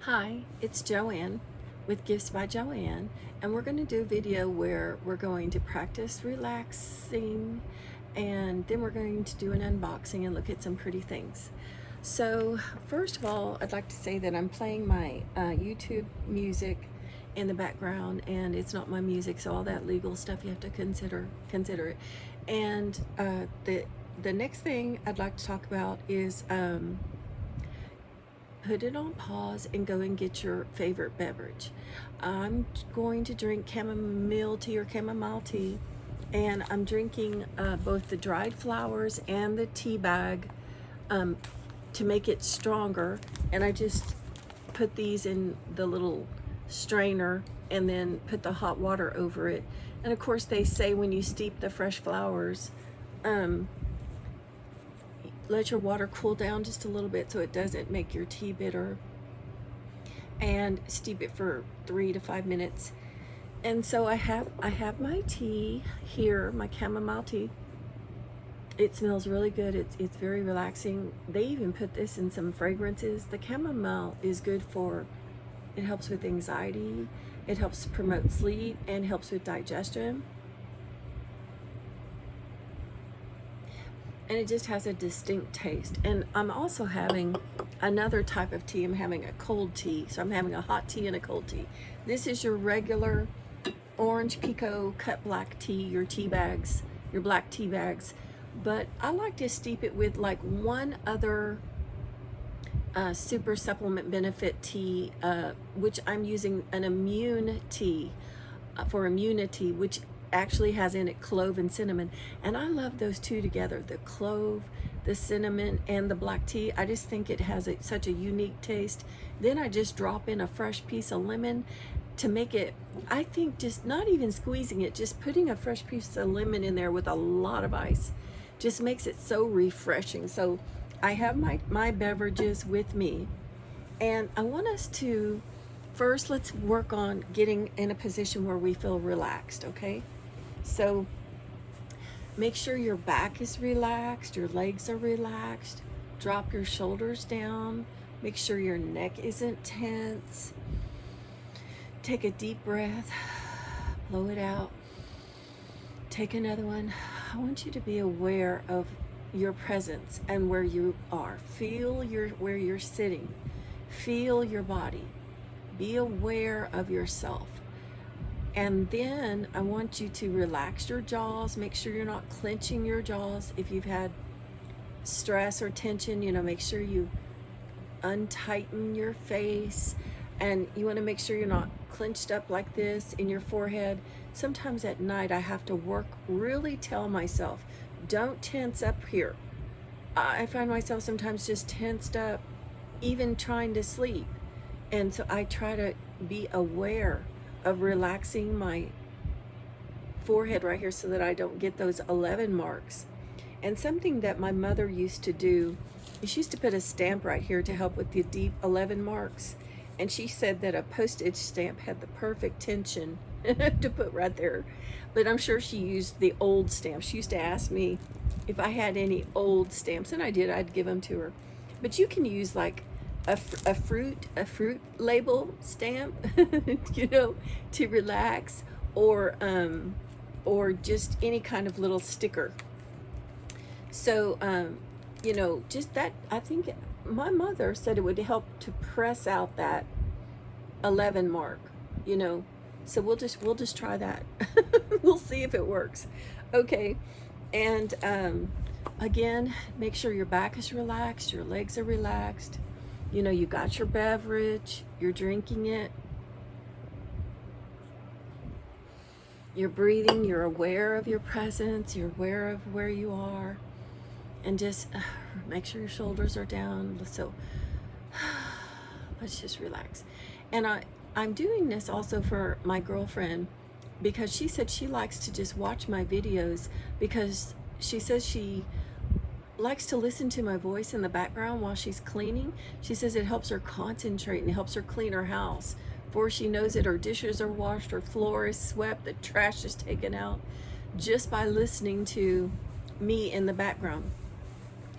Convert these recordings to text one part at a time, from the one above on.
Hi, it's Joanne with Gifts by Joanne, and we're going to do a video where we're going to practice relaxing, and then we're going to do an unboxing and look at some pretty things. So first of all, I'd like to say that I'm playing my YouTube music in the background, and it's not my music, so all that legal stuff you have to consider it. And the next thing I'd like to talk about is put it on pause and go and get your favorite beverage. I'm going to drink chamomile tea or chamomile tea, and I'm drinking both the dried flowers and the tea bag to make it stronger. And I just put these in the little strainer and then put the hot water over it. And of course they say when you steep the fresh flowers, let your water cool down just a little bit so it doesn't make your tea bitter, and steep it for 3 to 5 minutes. And so I have my tea here, my chamomile tea. It smells really good. It's very relaxing. They even put this in some fragrances. The chamomile is good for, it helps with anxiety, it helps promote sleep, and helps with digestion. And it just has a distinct taste. And I'm also having another type of tea. I'm having a cold tea. So I'm having a hot tea and a cold tea. This is your regular orange pekoe cut black tea, your tea bags, your black tea bags. But I like to steep it with like one other super supplement benefit tea, which I'm using an immune tea for immunity, which actually has in it clove and cinnamon. And I love those two together, the clove, the cinnamon, and the black tea. I just think it has such a unique taste. Then I just drop in a fresh piece of lemon to make it, I think just not even squeezing it, just putting a fresh piece of lemon in there with a lot of ice just makes it so refreshing. So I have my beverages with me, and I want us to first, let's work on getting in a position where we feel relaxed, okay? So make sure your back is relaxed, your legs are relaxed, drop your shoulders down, make sure your neck isn't tense. Take a deep breath, blow it out, take another one. I want you to be aware of your presence and where you are. Feel where you're sitting, feel your body, be aware of yourself. And then I want you to relax your jaws. Make sure you're not clenching your jaws. If you've had stress or tension, make sure you untighten your face. And you want to make sure you're not clenched up like this in your forehead. Sometimes at night I have to really tell myself, don't tense up here. I find myself sometimes just tensed up, even trying to sleep. And so I try to be aware of relaxing my forehead right here so that I don't get those 11 marks. And something that my mother used to do is she used to put a stamp right here to help with the deep 11 marks. And she said that a postage stamp had the perfect tension to put right there. But I'm sure she used the old stamp. She used to ask me if I had any old stamps, and I did. I'd give them to her. But you can use like a fruit label stamp, to relax, or just any kind of little sticker. So, just that, I think my mother said it would help to press out that 11 mark, so we'll just try that. We'll see if it works. Okay. And again, make sure your back is relaxed, your legs are relaxed. You got your beverage, you're drinking it, you're breathing, you're aware of your presence, you're aware of where you are, and just make sure your shoulders are down. So let's just relax. And I'm doing this also for my girlfriend, because she said she likes to just watch my videos, because she says she likes to listen to my voice in the background while she's cleaning. She says it helps her concentrate and helps her clean her house. Before she knows it, her dishes are washed, her floor is swept, the trash is taken out, just by listening to me in the background.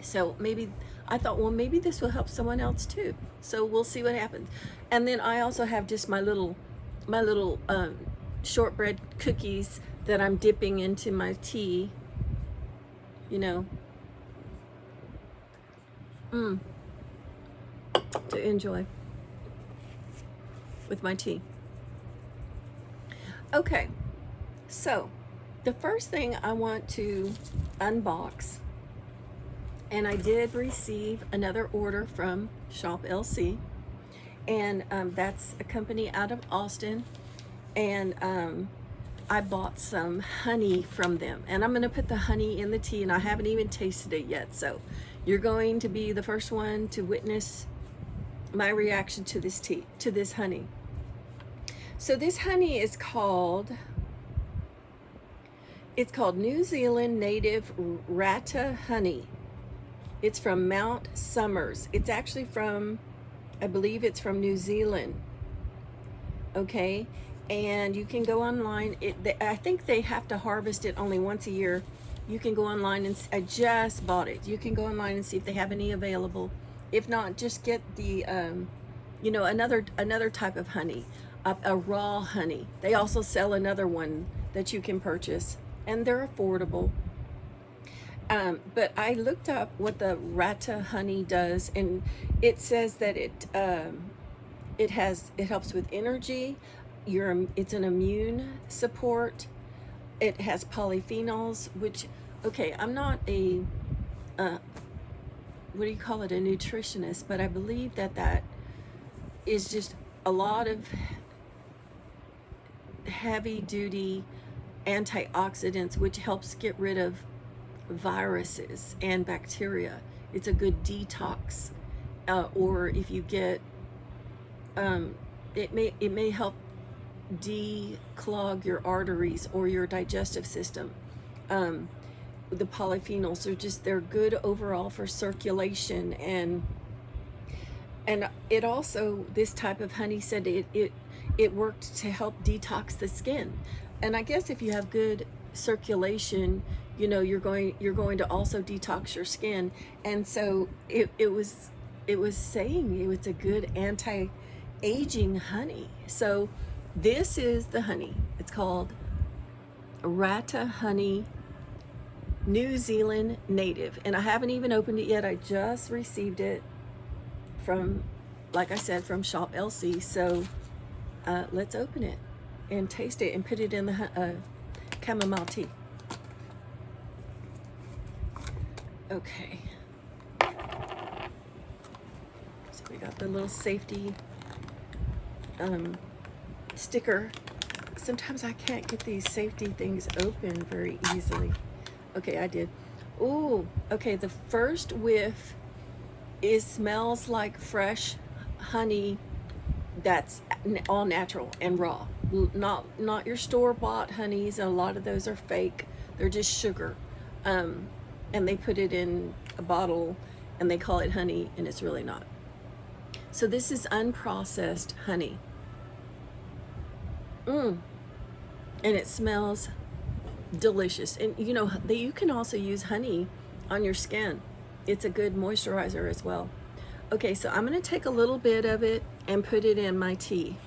So maybe I thought, well, maybe this will help someone else too. So we'll see what happens. And then I also have just my little shortbread cookies that I'm dipping into my tea, you know, to enjoy with my tea. Okay, so the first thing I want to unbox, and I did receive another order from Shop LC, and that's a company out of Austin, and I bought some honey from them, and I'm going to put the honey in the tea, and I haven't even tasted it yet, so you're going to be the first one to witness my reaction to this tea, to this honey. So this honey is called, it's called New Zealand Native Rata Honey. It's from Mount Somers. It's actually from, I believe it's from New Zealand. Okay, and you can go online. I think they have to harvest it only once a year. You can go online and I just bought it. You can go online and see if they have any available. If not, just get the, you know, another type of honey, a raw honey. They also sell another one that you can purchase, and they're affordable. But I looked up what the Rata honey does, and it says that it helps with energy. It's an immune support. It has polyphenols, which, okay, I'm not a what do you call it, a nutritionist, but I believe that is just a lot of heavy duty antioxidants, which helps get rid of viruses and bacteria. It's a good detox, or if you get it may help declog your arteries or your digestive system. The polyphenols are just, they're good overall for circulation, and it also, this type of honey said it worked to help detox the skin. And I guess if you have good circulation, you know, you're going to also detox your skin. And so it was saying it was a good anti-aging honey. So this is the honey. It's called Rata Honey New Zealand Native, and I haven't even opened it yet. I just received it from, like I said, from Shop LC. So let's open it and taste it and put it in the chamomile tea. Okay, so we got the little safety sticker. Sometimes I can't get these safety things open very easily. Okay, I did. Ooh, okay, the first whiff smells like fresh honey that's all natural and raw. Not your store-bought honeys. A lot of those are fake. They're just sugar. And they put it in a bottle and they call it honey, and it's really not. So this is unprocessed honey. And it smells delicious. And you know, you can also use honey on your skin. It's a good moisturizer as well. Okay, so I'm going to take a little bit of it and put it in my tea.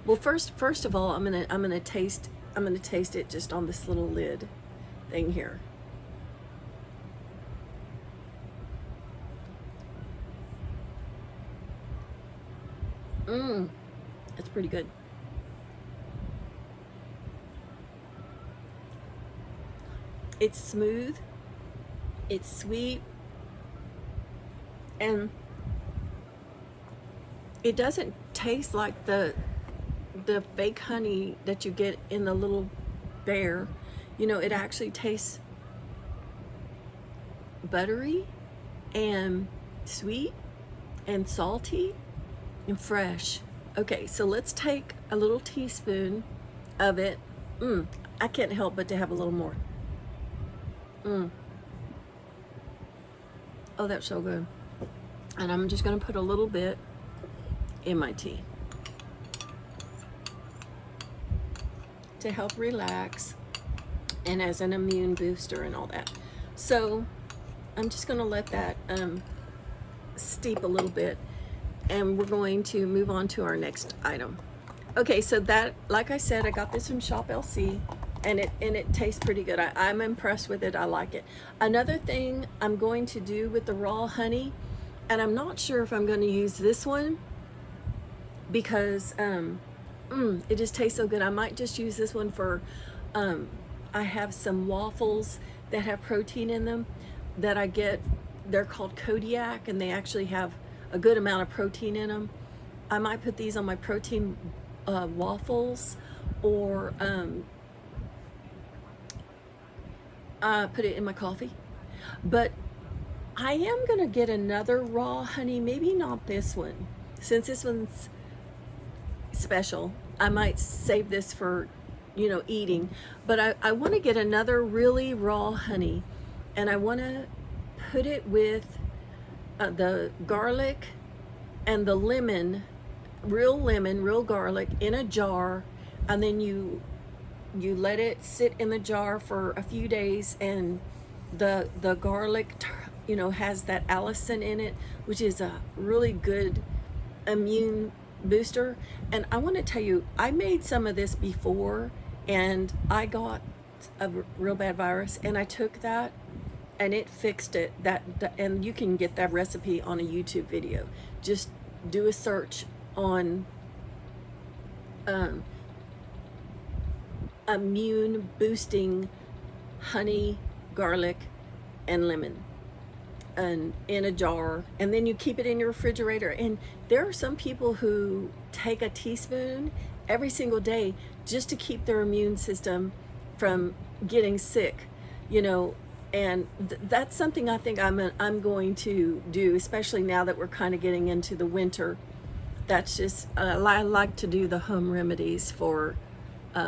Well, first of all, I'm going to taste it just on this little lid thing here. It's pretty good. It's smooth, it's sweet, and it doesn't taste like the fake honey that you get in the little bear. You know, it actually tastes buttery and sweet and salty and fresh. Okay, so let's take a little teaspoon of it. I can't help but to have a little more. Oh, that's so good. And I'm just going to put a little bit in my tea to help relax and as an immune booster and all that. So I'm just going to let that steep a little bit, and we're going to move on to our next item. Okay, so that, like I said, I got this from Shop LC, and it tastes pretty good. I'm impressed with it. I like it. Another thing I'm going to do with the raw honey, and I'm not sure if I'm going to use this one because it just tastes so good. I might just use this one for, I have some waffles that have protein in them that I get. They're called Kodiak, and they actually have a good amount of protein in them. I might put these on my protein waffles, or put it in my coffee. But I am gonna get another raw honey, maybe not this one, since this one's special. I might save this for, you know, eating, but I want to get another really raw honey, and I want to put it with the garlic and the lemon, real garlic in a jar, and then you let it sit in the jar for a few days, and the garlic, you know, has that allicin in it, which is a really good immune booster. And I want to tell you, I made some of this before, and I got a real bad virus, and I took that and it fixed it. And you can get that recipe on a YouTube video. Just do a search on immune boosting honey, garlic, and lemon, and in a jar, and then you keep it in your refrigerator. And there are some people who take a teaspoon every single day just to keep their immune system from getting sick, you know. And that's something I think I'm going to do, especially now that we're kind of getting into the winter. That's just I like to do the home remedies for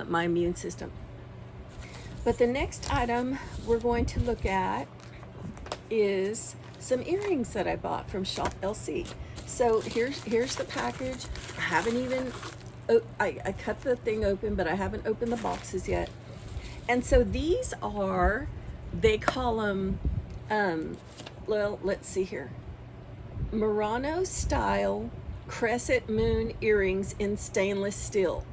my immune system. But the next item we're going to look at is some earrings that I bought from Shop LC. So here's the package. I haven't even I cut the thing open, but I haven't opened the boxes yet. And so these are, they call them well, let's see here, Murano style crescent moon earrings in stainless steel.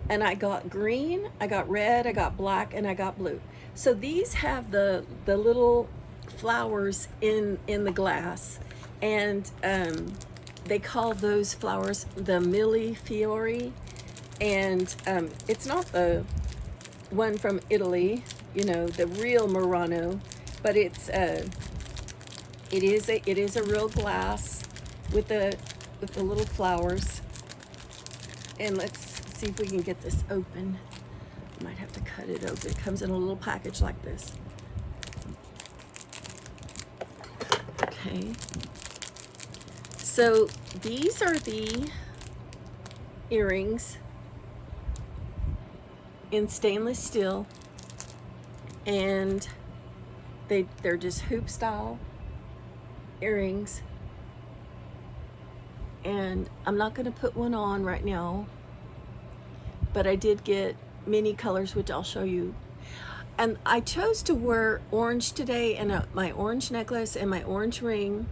And I got green, I got red, I got black, and I got blue. So these have the little flowers in the glass, and they call those flowers the millefiori. And it's not the one from Italy, you know, the real Murano, but it is a real glass with the little flowers. And let's see if we can get this open. Might have to cut it open. It comes in a little package like this. Okay. So these are the earrings in stainless steel, and they're just hoop style earrings. And I'm not going to put one on right now, but I did get many colors, which I'll show you. And I chose to wear orange today, and my orange necklace and my orange ring,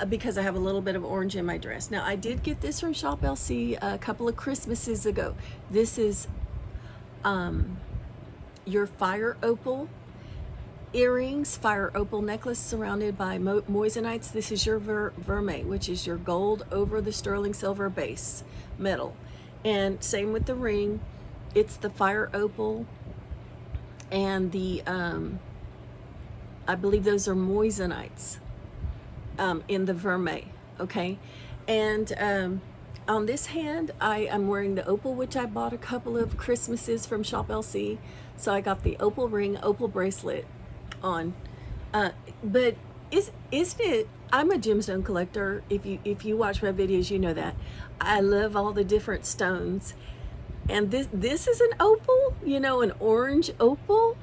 because I have a little bit of orange in my dress. Now, I did get this from Shop LC a couple of Christmases ago. This is your fire opal earrings, fire opal necklace surrounded by moissanite. This is your vermeil, which is your gold over the sterling silver base metal. And same with the ring, it's the fire opal, and the I believe those are moissanites in the vermeil. Okay. And on this hand, I am wearing the opal, which I bought a couple of Christmases from Shop LC. So I got the opal ring, opal bracelet on. But isn't it, I'm a gemstone collector. If you watch my videos, you know that. I love all the different stones. And this is an opal, you know, an orange opal.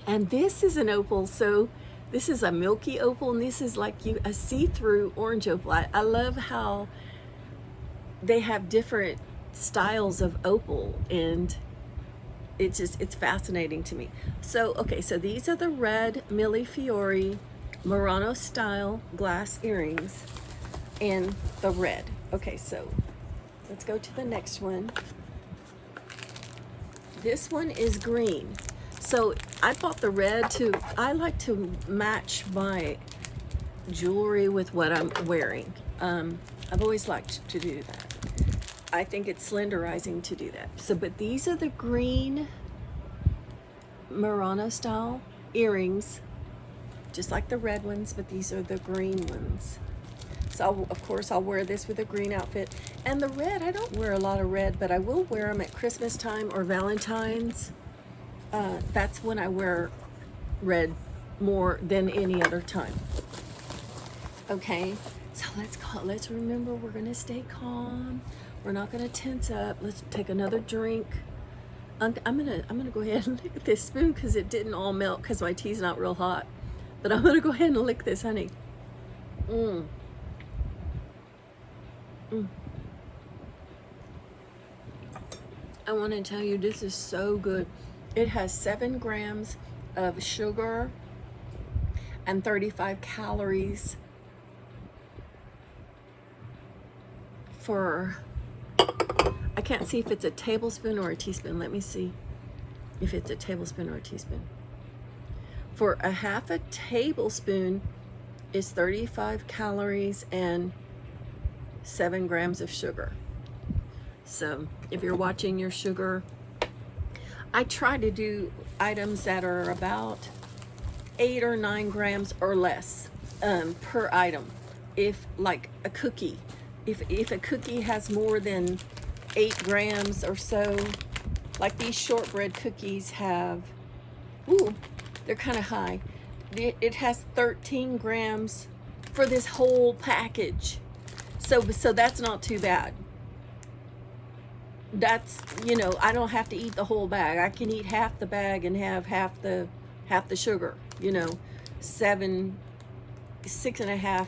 And this is an opal. So this is a milky opal, and this is like a see-through orange opal. I love how they have different styles of opal, and it's fascinating to me. So, okay, so these are the red millefiori Murano style glass earrings in the red. Okay, so let's go to the next one. This one is green. So I bought the red I like to match my jewelry with what I'm wearing. I've always liked to do that. I think it's slenderizing to do that. So, but these are the green Murano style earrings, just like the red ones, but these are the green ones. So of course I'll wear this with a green outfit. And the red, I don't wear a lot of red, but I will wear them at Christmas time or Valentine's. That's when I wear red more than any other time. Okay, so let's remember, we're gonna stay calm. We're not gonna tense up. Let's take another drink. I'm gonna go ahead and lick this spoon because it didn't all melt because my tea's not real hot. But I'm gonna go ahead and lick this, honey. I want to tell you, this is so good. It has 7 grams of sugar and 35 calories for, I can't see if it's a tablespoon or a teaspoon. Let me see if it's a tablespoon or a teaspoon. For a half a tablespoon is 35 calories and 7 grams of sugar. So if you're watching your sugar, I try to do items that are about 8 or 9 grams or less per item. If like a cookie, if a cookie has more than 8 grams or so, like these shortbread cookies have, they're kind of high. It has 13 grams for this whole package. So that's not too bad. That's, I don't have to eat the whole bag. I can eat half the bag and have half the sugar, 6.5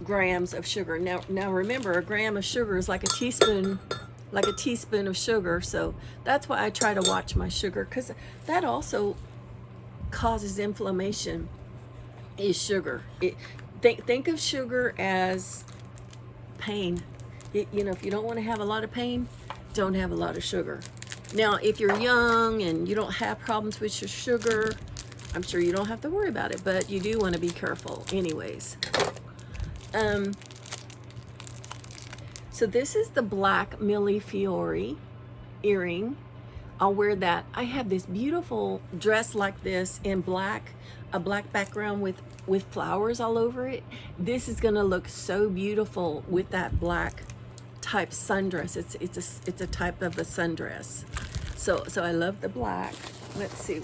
grams of sugar. Now remember, a gram of sugar is like a teaspoon of sugar. So that's why I try to watch my sugar, because that also causes inflammation, is sugar. Think of sugar as pain. If you don't want to have a lot of pain, don't have a lot of sugar. Now, if you're young and you don't have problems with your sugar, I'm sure you don't have to worry about it, but you do want to be careful anyways. So this is the black Millefiori earring. I'll wear that. I have this beautiful dress like this in black, a black background with flowers all over it. This is gonna look so beautiful with that black type sundress. It's a type of a sundress. So I love the black. Let's see.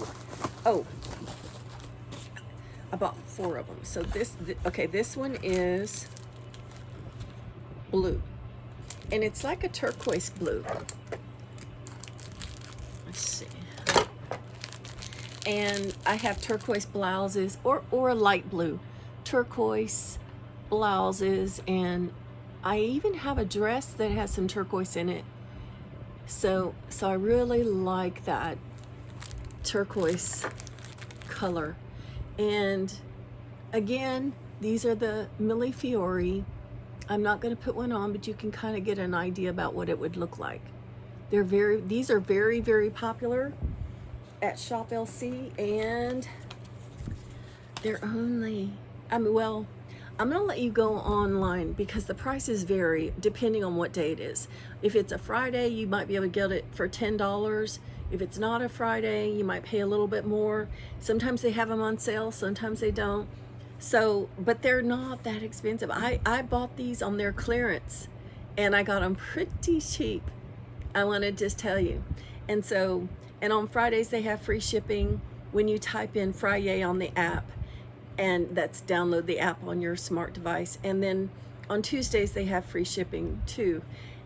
Oh, I bought 4 of them. So this one is blue, and it's like a turquoise blue. Let's see. And I have turquoise blouses or a light blue turquoise blouses, and I even have a dress that has some turquoise in it. So I really like that turquoise color. And again, these are the Millefiori. I'm not going to put one on, but you can kind of get an idea about what it would look like. These are very, very popular at Shop LC, and they're only, I'm going to let you go online because the prices vary depending on what day it is. If it's a Friday, you might be able to get it for $10. If it's not a Friday, you might pay a little bit more. Sometimes they have them on sale, sometimes they don't. So, but they're not that expensive. I bought these on their clearance, and I got them pretty cheap. I want to just tell you. And on Fridays, they have free shipping when you type in Friday on the app, and that's download the app on your smart device. And then on Tuesdays, they have free shipping too.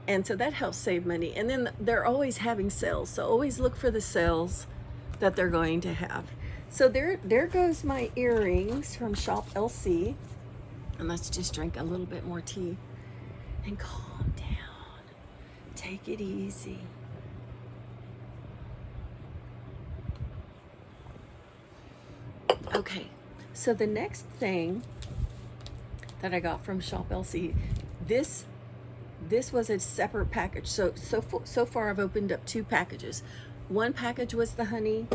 And so that helps save money. And then they're always having sales. So always look for the sales that they're going to have. So there goes my earrings from Shop LC. And let's just drink a little bit more tea and calm down. Take it easy. Okay, So the next thing that I got from Shop LC, this was a separate package. So far I've opened up 2 packages. One package was the honey,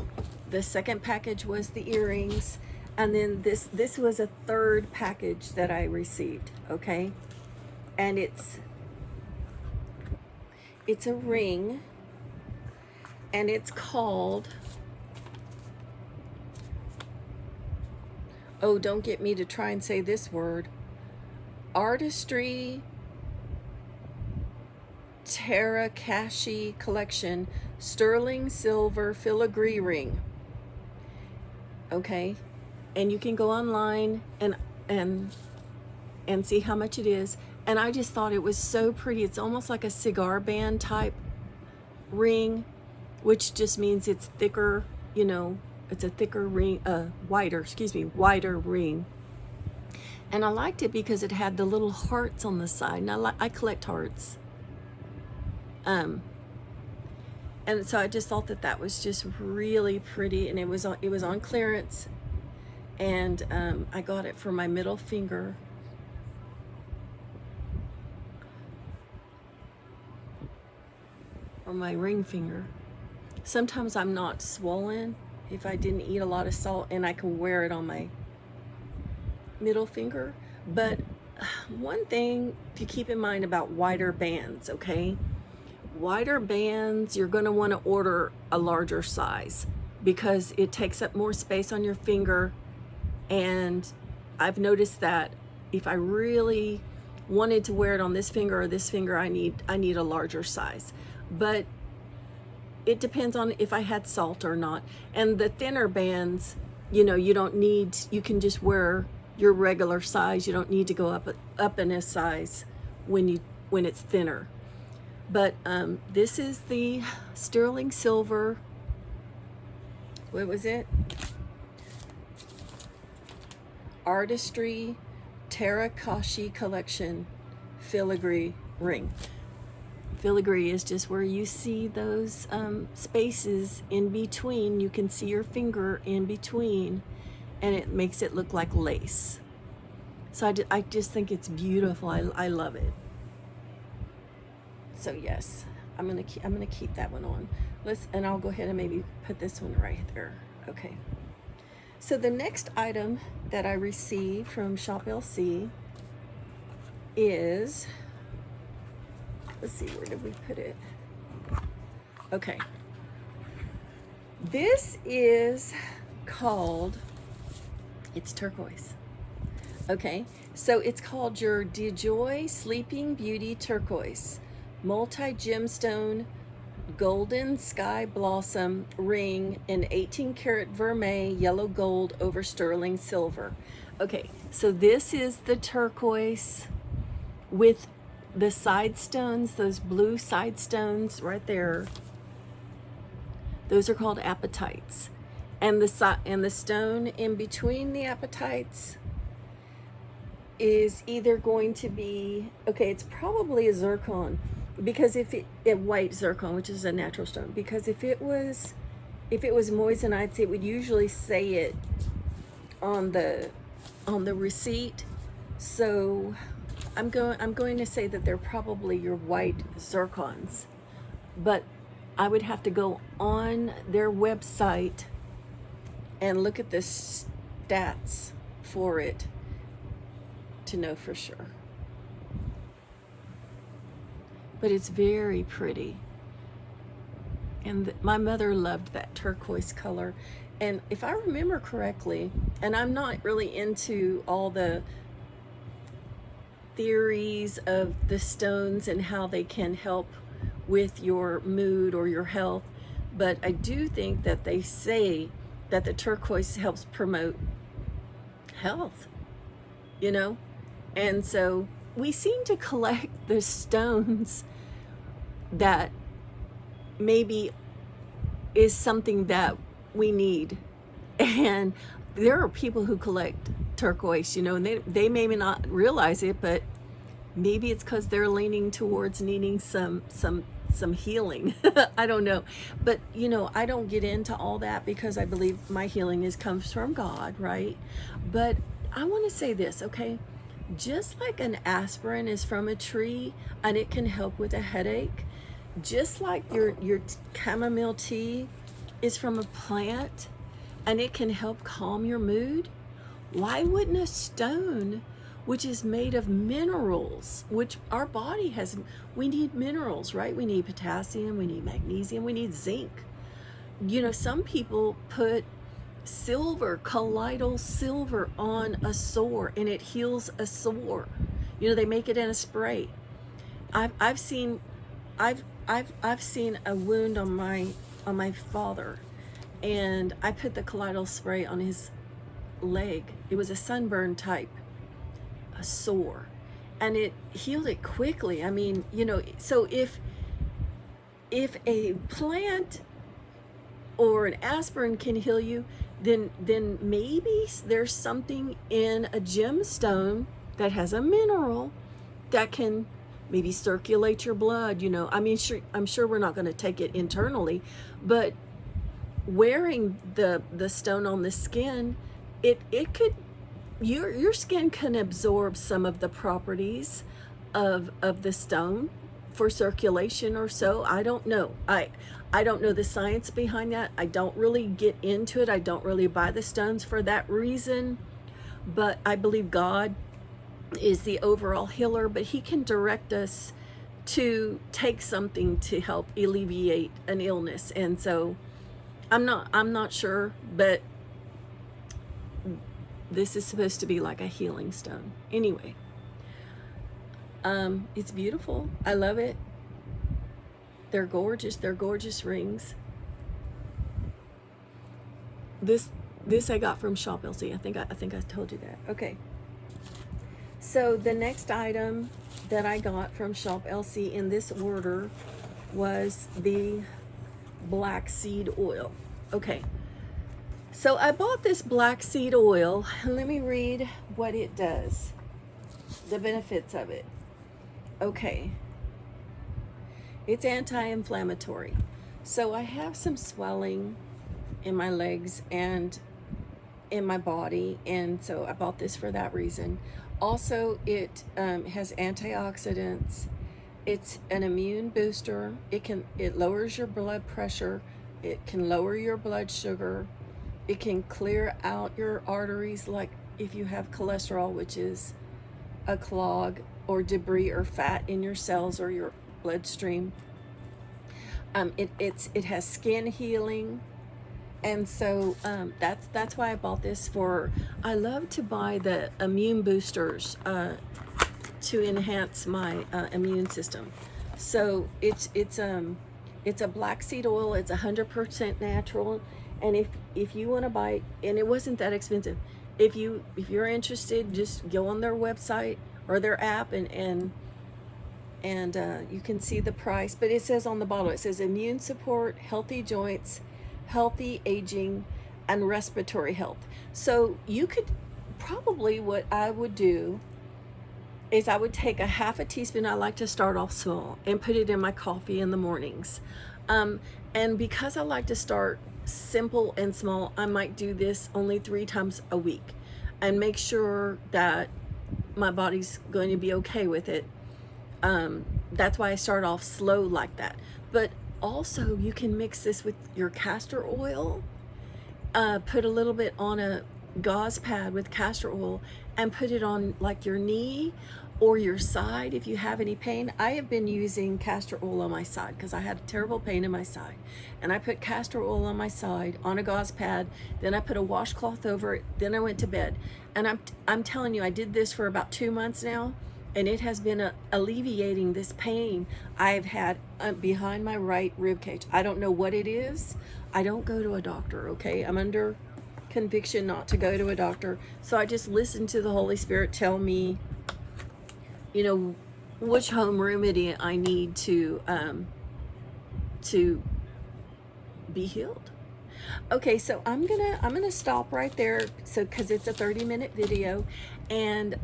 the second package was the earrings, and then this was a third package that I received, okay? And it's a ring, and it's called, oh, don't get me to try and say this word, Artistry Terakashi Collection Sterling Silver Filigree Ring. Okay, and you can go online and see how much it is. And I just thought it was so pretty. It's almost like a cigar band type ring, which just means it's thicker, you know, it's a thicker ring, wider ring. And I liked it because it had the little hearts on the side. And I collect hearts. And so I just thought that was just really pretty, and it was on clearance, and I got it for my middle finger. Or my ring finger. Sometimes I'm not swollen if I didn't eat a lot of salt, and I can wear it on my middle finger. But one thing to keep in mind about wider bands, okay? Wider bands, you're going to want to order a larger size because it takes up more space on your finger. And I've noticed that if I really wanted to wear it on this finger or this finger, I need a larger size. But it depends on if I had salt or not. And the thinner bands, you know, you can just wear your regular size. You don't need to go up in a size when it's thinner. But this is the sterling silver, what was it? Artistry Terakashi Collection Filigree Ring. Filigree is just where you see those spaces in between. You can see your finger in between, and it makes it look like lace. So I just think it's beautiful. I love it. So yes, I'm gonna keep that one on. And I'll go ahead and maybe put this one right there. Okay. So the next item that I received from Shop LC is, let's see, where did we put it? Okay. This is called, it's turquoise. Okay, so it's called your DeJoy Sleeping Beauty Turquoise Multi-Gemstone Golden Sky Blossom Ring in 18 karat vermeil yellow gold over sterling silver. Okay, so this is the turquoise with the side stones, those blue side stones right there. Those are called apatites. And the stone in between the apatites is either going to be, okay, it's probably a zircon, because if it white zircon, which is a natural stone, because if it was moissanite, it would usually say it on the receipt. So I'm going to say that they're probably your white zircons, but I would have to go on their website and look at the stats for it to know for sure. But it's very pretty. And my mother loved that turquoise color. And if I remember correctly, and I'm not really into all the theories of the stones and how they can help with your mood or your health, but I do think that they say that the turquoise helps promote health, you know? And so we seem to collect the stones that maybe is something that we need. And there are people who collect turquoise, you know, and they may not realize it, but maybe it's because they're leaning towards needing some some healing. I don't know. But, you know, I don't get into all that because I believe my healing comes from God, right? But I want to say this, okay? Just like an aspirin is from a tree and it can help with a headache, just like your chamomile tea is from a plant and it can help calm your mood, why wouldn't a stone, which is made of minerals, which our body has, we need minerals, right? We need potassium, we need magnesium, we need zinc. You know, some people put silver, colloidal silver on a sore and it heals a sore. You know, they make it in a spray. I've seen a wound on my father, and I put the colloidal spray on his leg. It was a sunburn type, a sore, and it healed it quickly. I mean, you know, so if a plant or an aspirin can heal you, then maybe there's something in a gemstone that has a mineral that can maybe circulate your blood. You know, I mean, I'm sure we're not going to take it internally, but wearing the stone on the skin, it could, your skin can absorb some of the properties of the stone for circulation or so. I don't know. I don't know the science behind that. I don't really get into it. I don't really buy the stones for that reason. But I believe God is the overall healer, but he can direct us to take something to help alleviate an illness. And so I'm not sure, but this is supposed to be like a healing stone. Anyway, it's beautiful. I love it. They're gorgeous. They're gorgeous rings. This I got from Shop LC. I think I told you that. Okay. So the next item that I got from Shop LC in this order was the black seed oil. Okay. So I bought this black seed oil, and let me read what it does. The benefits of it. Okay. It's anti-inflammatory. So I have some swelling in my legs and in my body, and so I bought this for that reason. Also, it has antioxidants. It's an immune booster. It lowers your blood pressure. It can lower your blood sugar. It can clear out your arteries, like if you have cholesterol, which is a clog or debris or fat in your cells or your bloodstream. It has skin healing, and so that's why I bought this for. I love to buy the immune boosters to enhance my immune system. So it's a black seed oil. It's 100% natural, and if you want to buy, and it wasn't that expensive. If you're interested, just go on their website or their app and you can see the price. But it says on the bottle, it says immune support, healthy joints, healthy aging, and respiratory health. So you could probably, what I would do is I would take a half a teaspoon. I like to start off small and put it in my coffee in the mornings. And because I like to start simple and small, I might do this only 3 times a week and make sure that my body's going to be okay with it. That's why I start off slow like that. But also you can mix this with your castor oil, put a little bit on a gauze pad with castor oil and put it on like your knee or your side if you have any pain. I have been using castor oil on my side because I had a terrible pain in my side, and I put castor oil on my side on a gauze pad, then I put a washcloth over it, then I went to bed. And I'm telling you, I did this for about 2 months now, and it has been alleviating this pain I've had behind my right rib cage. I don't know what it is. I don't go to a doctor, okay? I'm under conviction not to go to a doctor. So I just listen to the Holy Spirit tell me, you know, which home remedy I need to be healed. Okay, so I'm gonna stop right there. So because it's a 30-minute video, and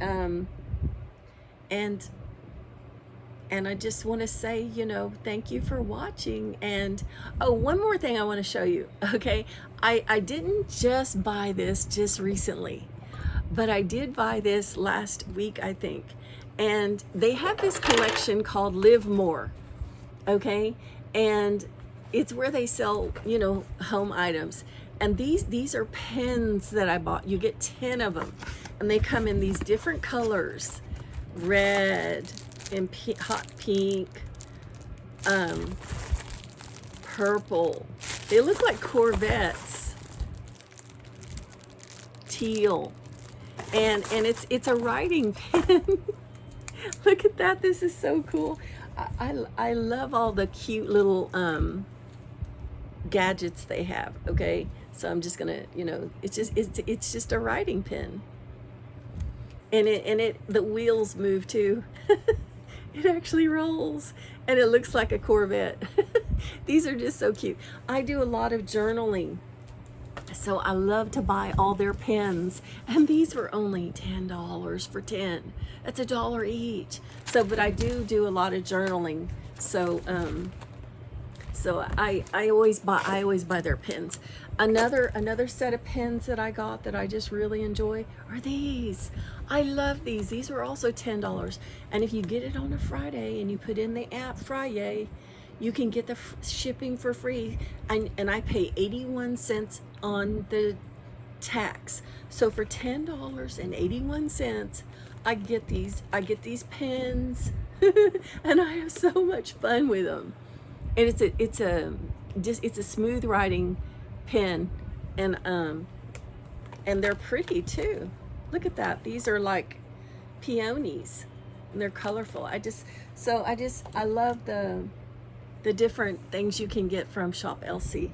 And I just want to say, you know, thank you for watching. And oh, one more thing I want to show you. Okay, I didn't just buy this just recently, but I did buy this last week, I think. And they have this collection called Live More. Okay, and it's where they sell, you know, home items. And these are pens that I bought. You get 10 of them, and they come in these different colors: red and hot pink, purple. They look like Corvettes, teal, and it's a writing pen. Look at that. This is so cool. I love all the cute little gadgets they have. Okay, so I'm just gonna, you know, it's just a writing pen, and it the wheels move too. It actually rolls, and it looks like a Corvette. These are just so cute. I do a lot of journaling, so I love to buy all their pens, and these were only $10 for 10. That's $1 each. So, but I do a lot of journaling. So, so I always buy their pens. Another set of pens that I got that I just really enjoy are these. I love these. These were also $10. And if you get it on a Friday and you put in the app Friday, you can get the shipping for free. And I pay 81 cents on the tax. So for $10.81, I get these pens, and I have so much fun with them. And it's a smooth writing pen, and they're pretty too. Look at that. These are like peonies, and they're colorful. I love the different things you can get from Shop LC.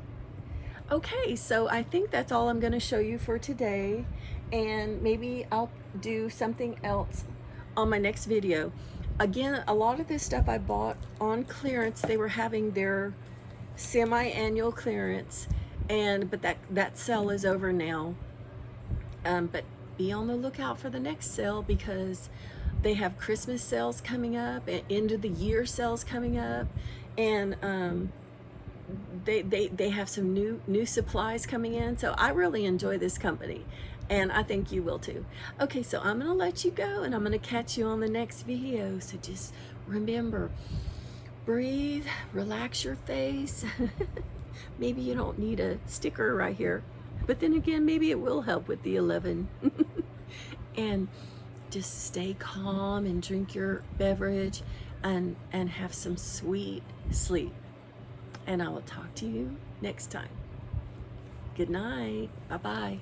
Okay, so I think that's all I'm going to show you for today, and maybe I'll do something else on my next video. Again, a lot of this stuff I bought on clearance. They were having their semi-annual clearance, but that sale is over now. But be on the lookout for the next sale, because they have Christmas sales coming up and end of the year sales coming up, and they have some new supplies coming in. So I really enjoy this company, and I think you will too. Okay, so I'm gonna let you go, and I'm gonna catch you on the next video. So just remember, breathe, relax your face. Maybe you don't need a sticker right here, but then again, maybe it will help with the 11. And just stay calm and drink your beverage, and have some sweet sleep. And I will talk to you next time. Good night. Bye-bye.